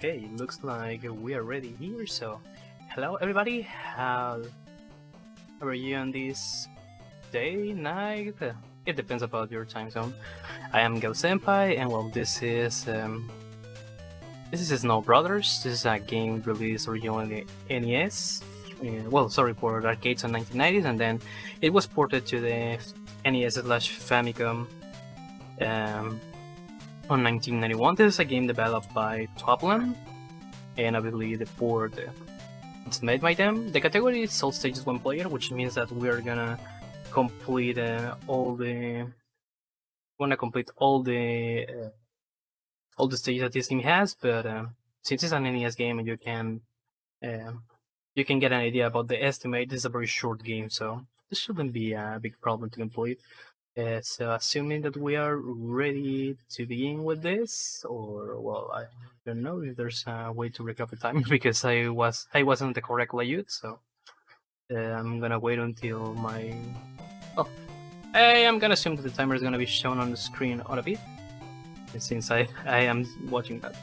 Okay, looks like we are ready here, so hello everybody, how are you on this day, night? It depends about your time zone. I am Gel Senpai, and well, this is Snow Brothers. This is a game released originally on NES. Well, sorry, for arcades in 1990s, and then it was ported to the NES/Famicom on 1991. This is a game developed by Toplan, and obviously the port it's made by them. The category is all stages one player, which means that we are gonna complete all the stages that this game has. But since it's an NES game and you can get an idea about the estimate, this is a very short game, so this shouldn't be a big problem to complete. So assuming that we are ready to begin with this, or well, I don't know if there's a way to recap the time because I wasn't the correct layout, so I'm gonna wait until my I'm gonna assume that the timer is gonna be shown on the screen on a bit, since I am watching that.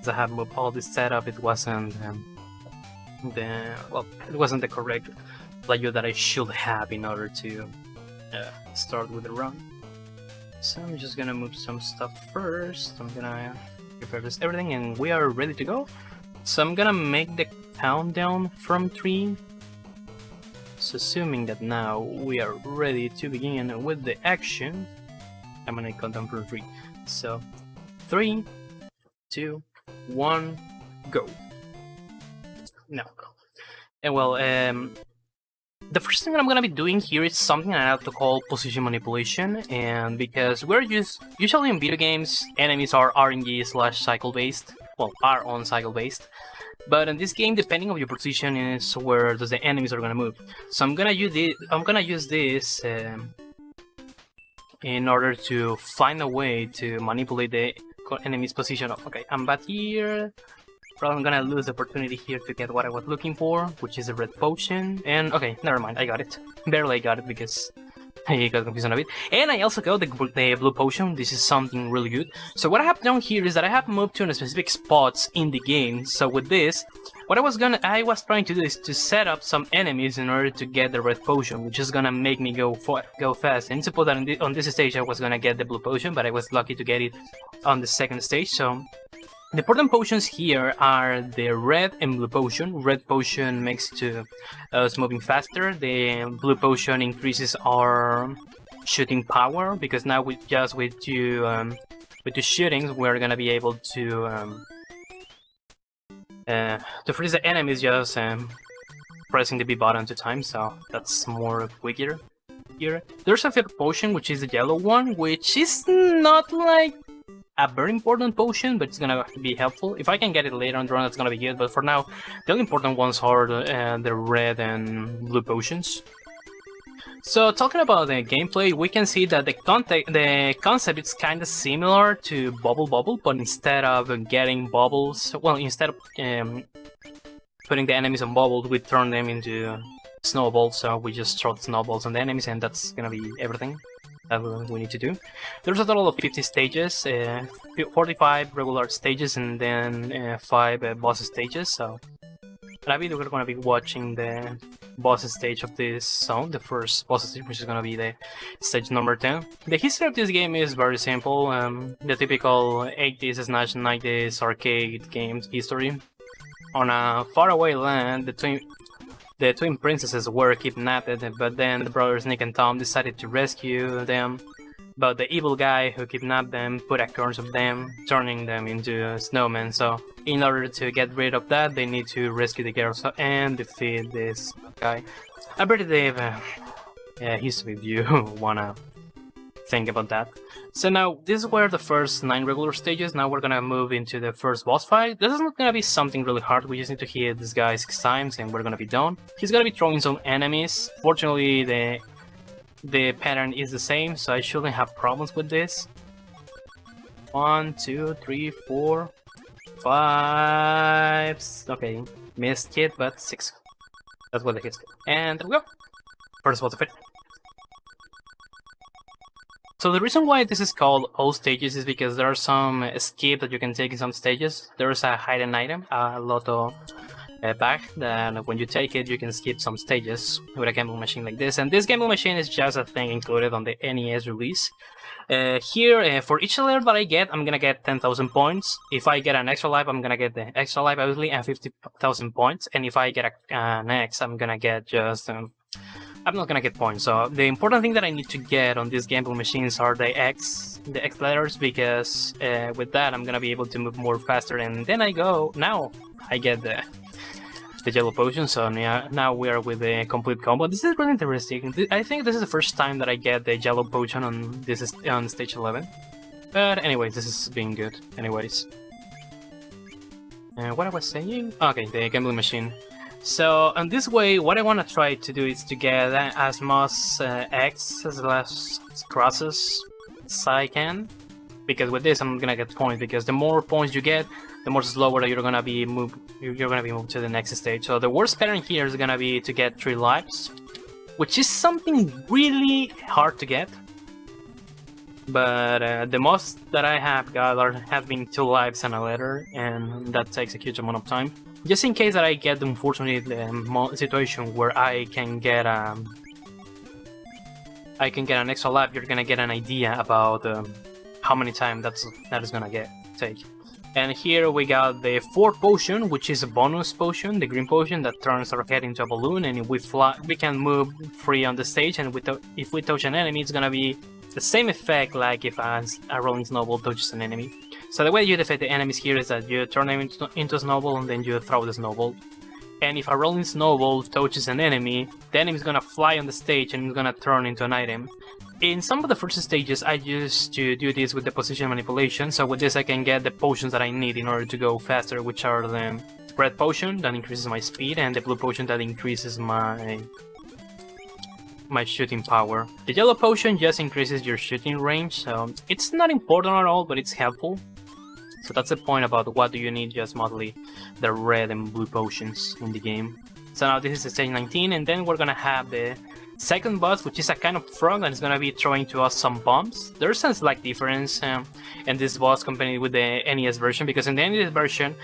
As I have moved all this setup, it wasn't it wasn't the correct layout that I should have in order to start with the run. So I'm just gonna move some stuff first. I'm gonna prepare everything, and we are ready to go. So I'm gonna make the countdown from 3. So assuming that now we are ready to begin with the action, I'm gonna count down from 3. So 3, 2, 1, go. Now go. And well, the first thing that I'm gonna be doing here is something I have to call position manipulation, and because we're usually in video games, enemies are RNG/cycle based, well, are on cycle based, but in this game, depending on your position, is where the enemies are gonna move. So I'm gonna use this in order to find a way to manipulate the enemy's position. Okay, I'm back here. Probably I'm gonna lose the opportunity here to get what I was looking for, which is a red potion. And okay, never mind, I got it. Barely I got it because I got confused a bit. And I also got the blue potion. This is something really good. So what I have done here is that I have moved to specific spots in the game. So with this, what I was trying to do is to set up some enemies in order to get the red potion, which is gonna make me go fast. And suppose that on this stage I was gonna get the blue potion, but I was lucky to get it on the second stage. So the important potions here are the red and blue potion. Red potion makes us moving faster. The blue potion increases our shooting power, because now with two shootings we're gonna be able to freeze the enemies just pressing the B button 2 times. So that's more quicker here. There's a third potion, which is the yellow one, which is not like a very important potion, but it's gonna be helpful. If I can get it later on the run, that's gonna be good, but for now, the only important ones are the red and blue potions. So talking about the gameplay, we can see that the concept is kind of similar to Bubble, but instead of getting bubbles, well, instead of putting the enemies on bubbles, we turn them into snowballs, so we just throw snowballs on the enemies, and that's gonna be everything that we need to do. There's a total of 50 stages, 45 regular stages, and then 5 boss stages. So we're going to be watching the boss stage of this zone, the first boss stage, which is going to be the stage number 10. The history of this game is very simple, the typical 80s/90s arcade games history. On a faraway land, the twin princesses were kidnapped, but then the brothers Nick and Tom decided to rescue them. But the evil guy who kidnapped them put a curse on them, turning them into snowmen. So in order to get rid of that, they need to rescue the girls and defeat this guy. A pretty deep history if you wanna think about that. So now, these were the first 9 regular stages. Now we're gonna move into the first boss fight. This is not gonna be something really hard. We just need to hit this guy 6 times and we're gonna be done. He's gonna be throwing some enemies. Fortunately, the pattern is the same, so I shouldn't have problems with this. 1, 2, 3, 4, 5... Okay, missed hit, but 6. That's what the hits. And there we go. First boss fight. So the reason why this is called all stages is because there are some escape that you can take in some stages. There's a hidden item, a lotto bag, that when you take it you can skip some stages with a gamble machine like this. And this gamble machine is just a thing included on the NES release. Here, for each alert that I get, I'm gonna get 10,000 points. If I get an extra life, I'm gonna get the extra life obviously and 50,000 points. And if I get an X, I'm gonna get just I'm not gonna get points. So the important thing that I need to get on these gamble machines are the X letters, because with that I'm gonna be able to move more faster. And then now I get the yellow potion. So now we are with the complete combo. This is really interesting. I think this is the first time that I get the yellow potion on stage 11. But anyways, this is being good. Anyways, what I was saying? Okay, the gambling machine. So in this way, what I want to try to do is to get as much X as well as crosses as I can, because with this I'm gonna get points. Because the more points you get, the more slower you're gonna be moved. You're gonna be moved to the next stage. So the worst pattern here is gonna be to get 3 lives, which is something really hard to get. But the most that I have got have been 2 lives and a letter, and that takes a huge amount of time. Just in case that I get the unfortunate situation where I can get an extra life, you're gonna get an idea about how many time that is gonna take. And here we got the 4th potion, which is a bonus potion, the green potion that turns our head into a balloon, and if we fly, we can move free on the stage. And if we touch an enemy, it's gonna be the same effect like if a rolling snowball touches an enemy. So the way you defeat the enemies here is that you turn them into a snowball and then you throw the snowball. And if a rolling snowball touches an enemy, the enemy is gonna fly on the stage and it's gonna turn into an item. In some of the first stages, I used to do this with the position manipulation. So with this, I can get the potions that I need in order to go faster, which are the red potion that increases my speed and the blue potion that increases my shooting power. The yellow potion just increases your shooting range, so it's not important at all, but it's helpful. So that's the point about what do you need, just mostly the red and blue potions in the game. So now this is stage 19, and then we're gonna have the second boss, which is a kind of frog and is gonna be throwing to us some bombs. There's a slight difference in this boss compared with the NES version, because in the NES version,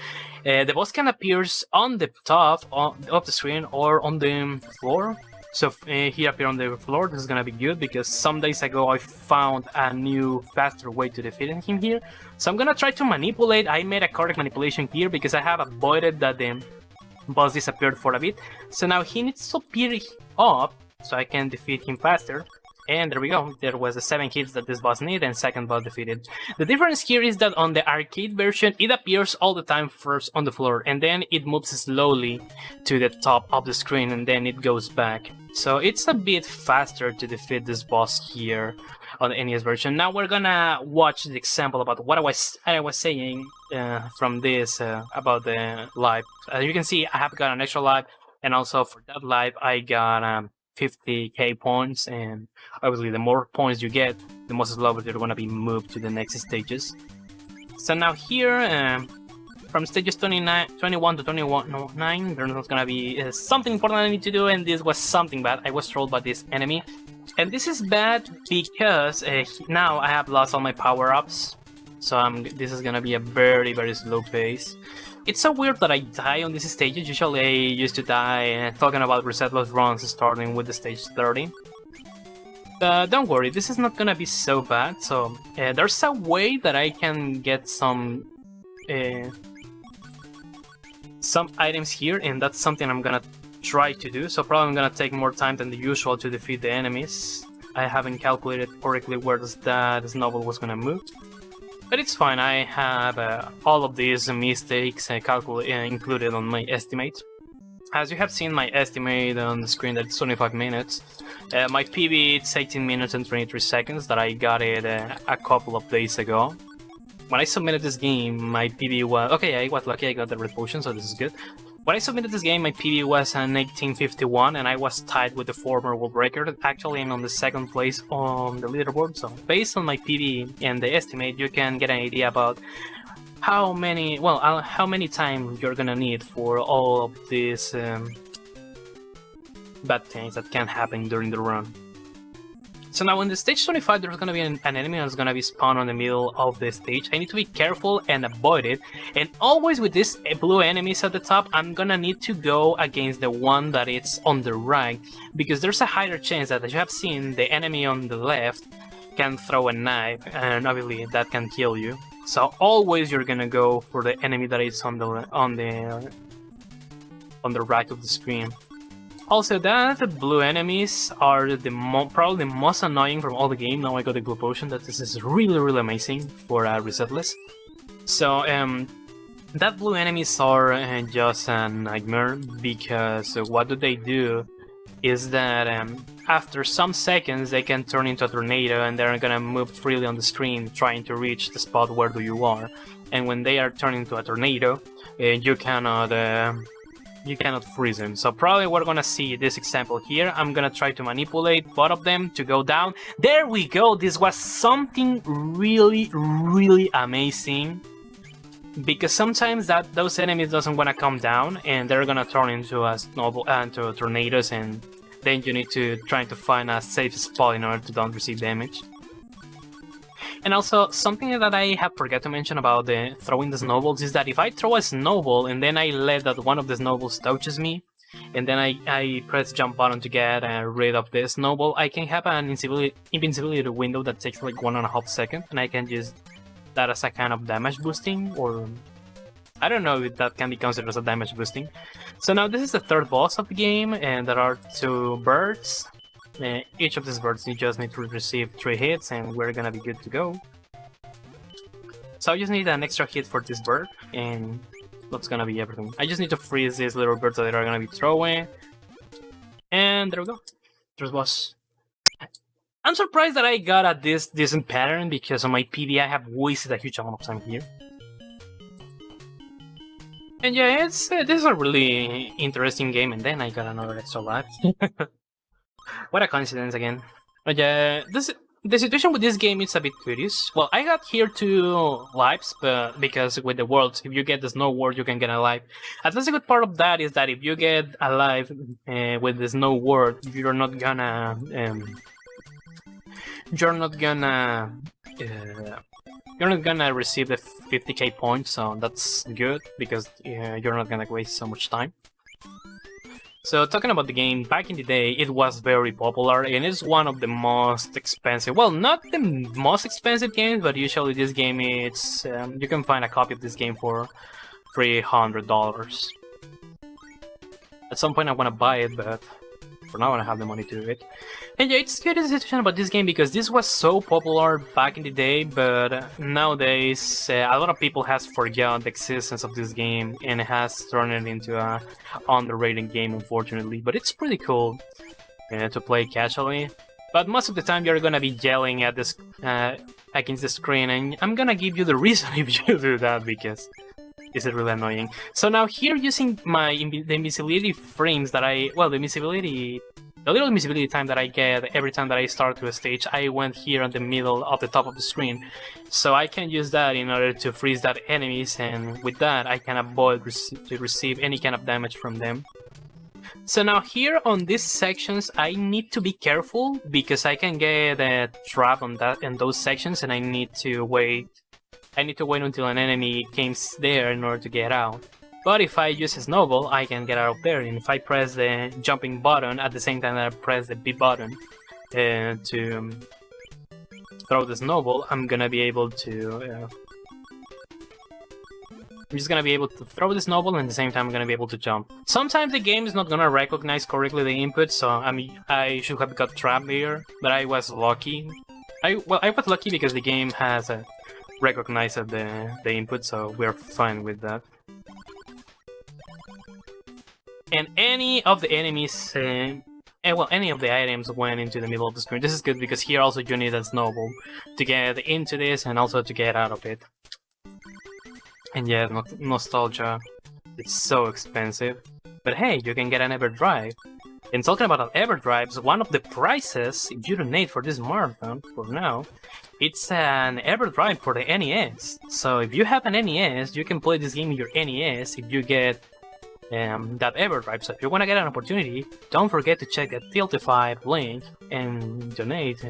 the boss can appear on the top of the screen or on the floor. So he appeared on the floor. This is gonna be good because some days ago I found a new, faster way to defeat him here. So I'm gonna try to manipulate. I made a correct manipulation here because I have avoided that the boss disappeared for a bit. So now he needs to appear up so I can defeat him faster. And there we go. There was the 7 hits that this boss needed, and second boss defeated. The difference here is that on the arcade version, it appears all the time first on the floor, and then it moves slowly to the top of the screen, and then it goes back. So it's a bit faster to defeat this boss here on the NES version. Now we're gonna watch the example about what I was saying from this about the life. As you can see, I have got an extra life, and also for that life, I got 50k points, and obviously the more points you get, the more slower you're gonna be moved to the next stages. So now here, from stages 21 to 29, there's gonna be something important I need to do, and this was something bad. I was trolled by this enemy, and this is bad because now I have lost all my power-ups, so this is gonna be a very, very slow pace. It's so weird that I die on these stages. Usually I used to die talking about resetless runs starting with the stage 30. Don't worry, this is not gonna be so bad. So there's a way that I can get some items here, and that's something I'm gonna try to do. So probably I'm gonna take more time than the usual to defeat the enemies. I haven't calculated correctly where that snowball was gonna move. But it's fine, I have all of these mistakes included on my estimate. As you have seen my estimate on the screen, that's 25 minutes. My PB, it's 18 minutes and 23 seconds that I got it a couple of days ago. When I submitted this game, my PB was... Okay, I was lucky, I got the red potion, so this is good. When I submitted this game, my PB was an 1851, and I was tied with the former world record. Actually, I'm on the 2nd place on the leaderboard, so based on my PB and the estimate, you can get an idea about how many time you're gonna need for all of these bad things that can happen during the run. So now in the stage 25, there's gonna be an enemy that's gonna be spawned on the middle of the stage. I need to be careful and avoid it. And always with these blue enemies at the top, I'm gonna need to go against the one that is on the right, because there's a higher chance that, as you have seen, the enemy on the left can throw a knife, and obviously that can kill you. So always you're gonna go for the enemy that is on the right of the screen. Also, that the blue enemies are probably the most annoying from all the game. Now I got the blue potion. That this is really amazing for resetless. So that blue enemies are just a nightmare, because what do is that after some seconds they can turn into a tornado, and they're gonna move freely on the screen trying to reach the spot where you are. And when they are turned into a tornado, you cannot freeze them. So probably we're gonna see this example here. I'm gonna try to manipulate both of them to go down. There we go. This was something really amazing, because sometimes those enemies doesn't wanna come down, and they're gonna turn into into tornadoes, and then you need to try to find a safe spot in order to don't receive damage. And also, something that I have forgot to mention about throwing the snowballs is that if I throw a snowball and then I let that one of the snowballs touches me, and then I press jump button to get rid of the snowball, I can have an invincibility window that takes like 1.5 seconds, and I can use that as a kind of damage boosting, or I don't know if that can be considered as a damage boosting. So now this is the third boss of the game, and there are 2 birds. Each of these birds just need to receive 3 hits, and we're gonna be good to go. So I just need an extra hit for this bird, and that's gonna be everything. I just need to freeze these little birds that are gonna be throwing. And there we go. There's boss. I'm surprised that I got a decent pattern, because on my PD I have wasted a huge amount of time here. And yeah, this is a really interesting game, and then I got another extra life. What a coincidence again. But yeah, the situation with this game is a bit curious. Well, I got here 2 lives, but because with the worlds, if you get the snow world, you can get a life. At least the good part of that is that if you get a life with the snow world, you're not gonna receive the 50k points, so that's good, because you're not gonna waste so much time. So talking about the game, back in the day, it was very popular, and it's one of the most expensive, well, not the most expensive games, but usually this game, it's you can find a copy of this game for $300. At some point I want to buy it, but for now I don't have the money to do it. And yeah, it's good situation about this game, because this was so popular back in the day, but nowadays a lot of people has forgotten the existence of this game, and it has turned it into a underrated game, unfortunately. But it's pretty cool to play casually. But most of the time you're gonna be yelling at this against the screen, and I'm gonna give you the reason if you do that, because this is really annoying. So now here, using the invisibility frames that the little invisibility time that I get every time that I start to a stage, I went here on the middle of the top of the screen. So I can use that in order to freeze that enemies, and with that I can avoid to receive any kind of damage from them. So now here on these sections, I need to be careful, because I can get trapped in those sections, and I need to wait until an enemy comes there in order to get out. But if I use a snowball, I can get out of there, and if I press the jumping button at the same time that I press the B button to throw the snowball, I'm just gonna be able to throw the snowball, and at the same time I'm gonna be able to jump. Sometimes the game is not gonna recognize correctly the input, so I should have got trapped here, but I was lucky. I was lucky because the game has recognized the input, so we're fine with that. And any of the enemies, any of the items went into the middle of the screen. This is good, because here also you need a snowball to get into this and also to get out of it. And yeah, nostalgia, it's so expensive. But hey, you can get an Everdrive. And talking about Everdrives, one of the prizes, if you donate for this marathon, for now, it's an Everdrive for the NES. So if you have an NES, you can play this game in your NES if you get that ever drive. So if you want to get an opportunity, don't forget to check the Tiltify link and donate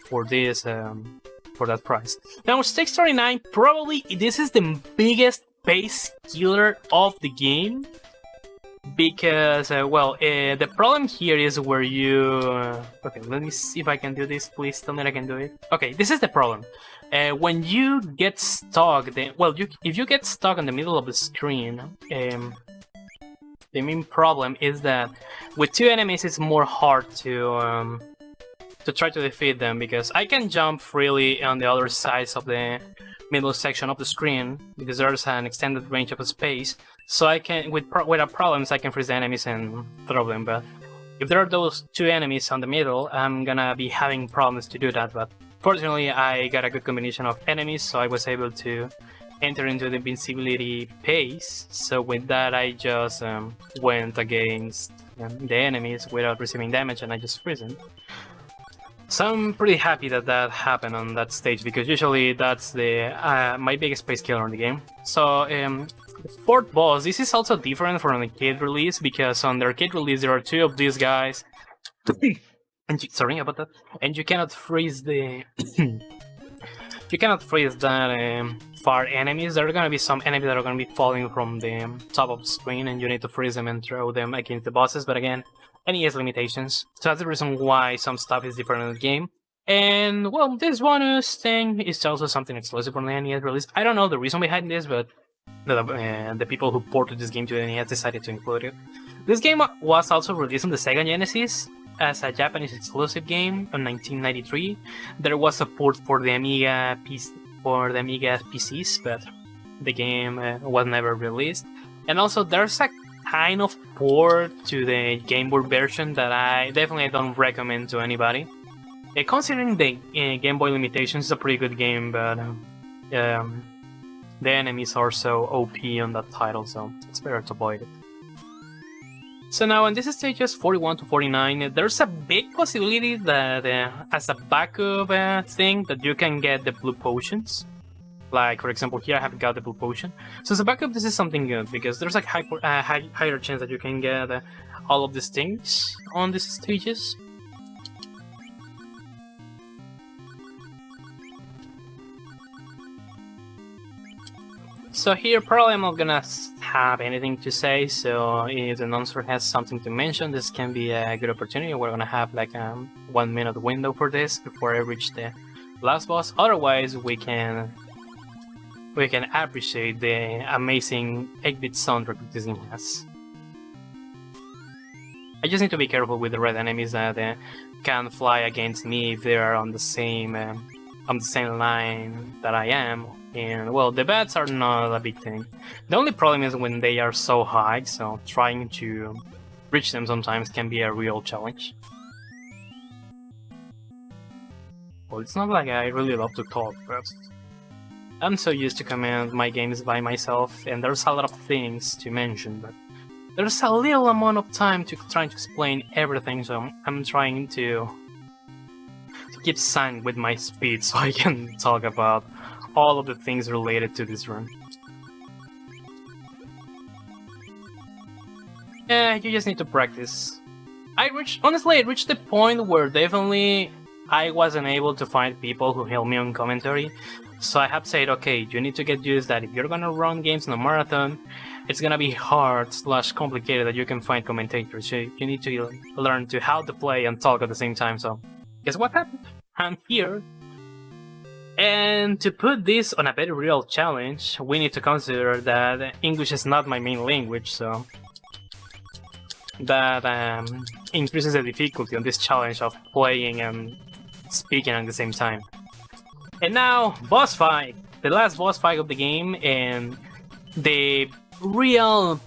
for this for that price. Now stage 39, probably this is the biggest base killer of the game, because the problem here is where you okay, let me see if I can do this. Please tell me I can do it. Okay, this is the problem. When you get stuck, if you get stuck in the middle of the screen, the main problem is that with two enemies it's more hard to try to defeat them, because I can jump freely on the other sides of the middle section of the screen because there's an extended range of space. So I can, without problems, I can freeze the enemies and throw them. But if there are those two enemies on the middle, I'm gonna be having problems to do that. But fortunately, I got a good combination of enemies, so I was able to enter into the invincibility pace. So with that, I just went against the enemies without receiving damage, and I just freeze them. So I'm pretty happy that that happened on that stage, because usually that's the my biggest space killer in the game. So the fourth boss, this is also different from the arcade release, because on the arcade release there are two of these guys. And sorry about that. And you cannot freeze the you cannot freeze that far enemies. There are gonna be some enemies that are gonna be falling from the top of the screen, and you need to freeze them and throw them against the bosses. But again, NES limitations. So that's the reason why some stuff is different in the game. And well, this bonus thing is also something exclusive from the NES release. I don't know the reason behind this, but the people who ported this game to the NES decided to include it. This game was also released on the Sega Genesis as a Japanese exclusive game in 1993. There was a port for the Amiga PCs, but the game was never released. And also there's a kind of port to the Game Boy version that I definitely don't recommend to anybody. Considering the Game Boy limitations, it's a pretty good game, but the enemies are so OP on that title, so it's better to avoid it. So now in this stages 41 to 49, there's a big possibility that as a backup thing that you can get the blue potions. Like, for example, here I have got the blue potion. So as a backup, this is something good, because there's a higher chance that you can get all of these things on these stages. So here, probably I'm not gonna have anything to say, so if the announcer has something to mention, this can be a good opportunity. We're gonna have like a 1 minute window for this before I reach the last boss. Otherwise, we can appreciate the amazing 8-bit soundtrack that this game has. I just need to be careful with the red enemies that can fly against me if they are on the same line that I am. And well, the bats are not a big thing. The only problem is when they are so high, so trying to reach them sometimes can be a real challenge. Well, it's not like I really love to talk, but I'm so used to command my games by myself, and there's a lot of things to mention, but there's a little amount of time to try to explain everything, so I'm trying to keep silent with my speed so I can talk about all of the things related to this run. Yeah, you just need to practice. Honestly, I reached the point where definitely I wasn't able to find people who help me on commentary. So I have said, okay, you need to get used that if you're gonna run games in a marathon, it's gonna be hard / complicated that you can find commentators. You need to learn to how to play and talk at the same time. So guess what happened? I'm here. And to put this on a very real challenge, we need to consider that English is not my main language, so that increases the difficulty on this challenge of playing and speaking at the same time. And now, boss fight! The last boss fight of the game, and the real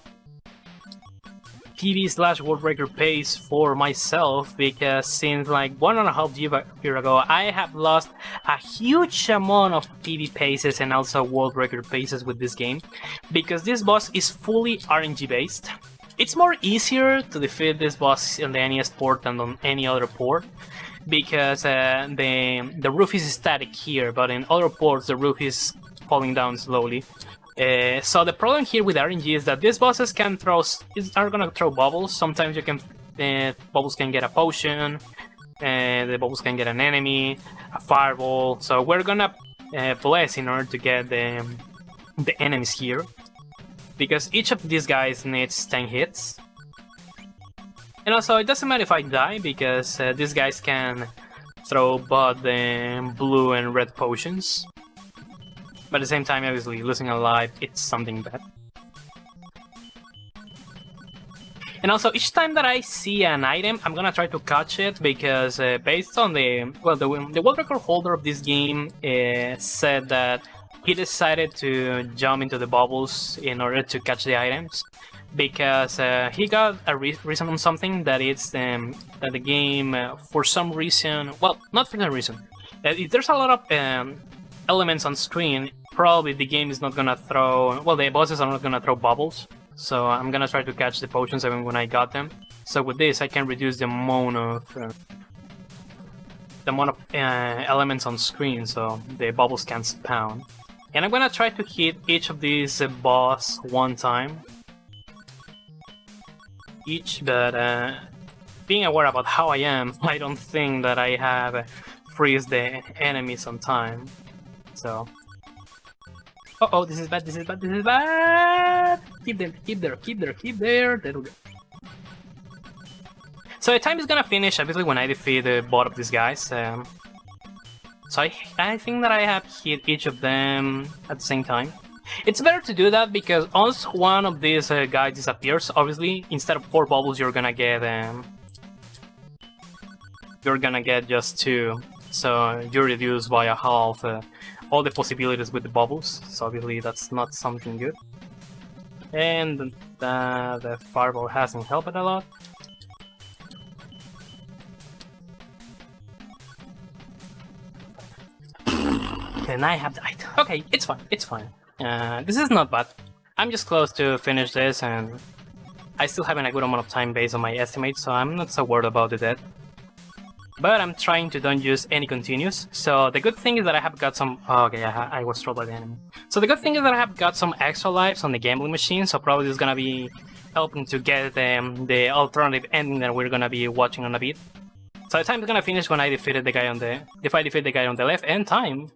PB / World Record pace for myself, because since like 1.5 years ago, I have lost a huge amount of PB paces and also World Record paces with this game, because this boss is fully RNG based. It's more easier to defeat this boss on the NES port than on any other port, because the roof is static here, but in other ports the roof is falling down slowly. So the problem here with RNG is that these bosses are gonna throw bubbles. Sometimes you can bubbles can get a potion, and the bubbles can get an enemy, a fireball. So we're gonna bless in order to get the enemies here, because each of these guys needs 10 hits. And also, it doesn't matter if I die, because these guys can throw both the blue and red potions. But at the same time, obviously, losing a life, it's something bad. And also, each time that I see an item, I'm gonna try to catch it, because based on the world record holder of this game said that he decided to jump into the bubbles in order to catch the items, because he got a reason on something that it's that the game, for some reason, well, not for some reason, if there's a lot of elements on screen, probably the game is not gonna throw, well, the bosses are not gonna throw bubbles. So I'm gonna try to catch the potions even when I got them. So with this, I can reduce the amount of elements on screen, so the bubbles can spawn. And I'm gonna try to hit each of these boss one time each, but being aware about how I am, I don't think that I have freeze the enemies on time. So. Oh, this is bad, this is bad, this is bad! Keep there, keep there, keep there, keep there, there we go. So the time is gonna finish, obviously, when I defeat both of these guys. So I think that I have hit each of them at the same time. It's better to do that, because once one of these guys disappears, obviously, instead of 4 bubbles, you're gonna get just 2. So you reduce by a half all the possibilities with the bubbles, so obviously that's not something good. And the fireball hasn't helped a lot. And I have died. Okay, it's fine, it's fine. This is not bad. I'm just close to finish this, and I still have a good amount of time based on my estimate, so I'm not so worried about the death. But I'm trying to don't use any continues. So the good thing is that I have got some... Oh, okay, I was trolled by the enemy. So the good thing is that I have got some extra lives on the gambling machine, so probably this is gonna be helping to get the alternative ending that we're gonna be watching on a bit. So the time is gonna finish when I defeated the guy on the... If I defeat the guy on the left, and time...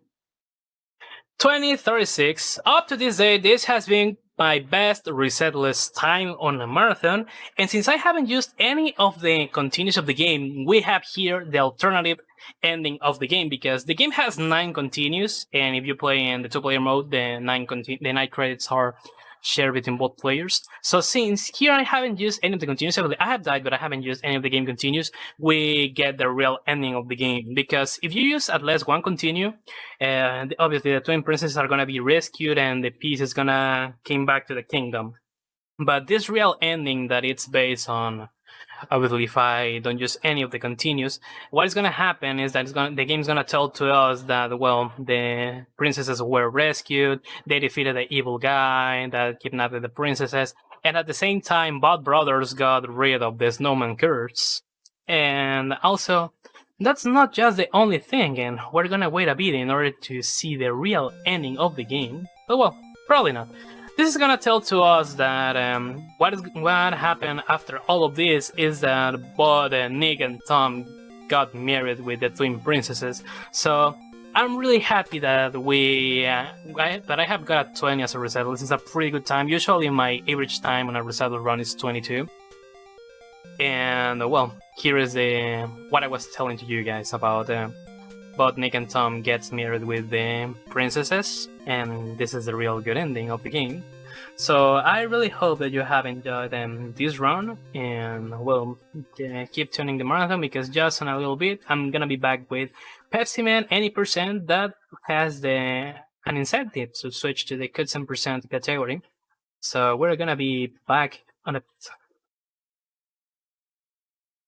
20:36. Up to this day, this has been my best resetless time on a marathon, and since I haven't used any of the continues of the game, we have here the alternative ending of the game, because the game has 9 continues, and if you play in the 2-player mode, the 9 credits are shared between both players. So since here I haven't used any of the continues, I have died, but I haven't used any of the game continues, we get the real ending of the game. Because if you use at least 1 continue, obviously the twin princesses are gonna be rescued and the peace is gonna come back to the kingdom. But this real ending that it's based on, obviously if I don't use any of the continues, what is gonna happen is that the game's gonna tell to us that, well, the princesses were rescued, they defeated the evil guy that kidnapped the princesses, and at the same time both brothers got rid of the snowman curse. And also, that's not just the only thing, and we're gonna wait a bit in order to see the real ending of the game. But well, probably not. This is gonna tell to us that what happened after all of this is that both Nick and Tom got married with the twin princesses. So I'm really happy that I have got 20 as a resettle. This is a pretty good time. Usually my average time on a resettle run is 22. And well, here is what I was telling to you guys about both Nick and Tom gets married with the princesses, and this is the real good ending of the game. So I really hope that you have enjoyed this run, and well, keep tuning the marathon, because just in a little bit I'm gonna be back with Pepsi Man any percent that has an incentive to switch to the Cuts and Percent category. So we're gonna be back on a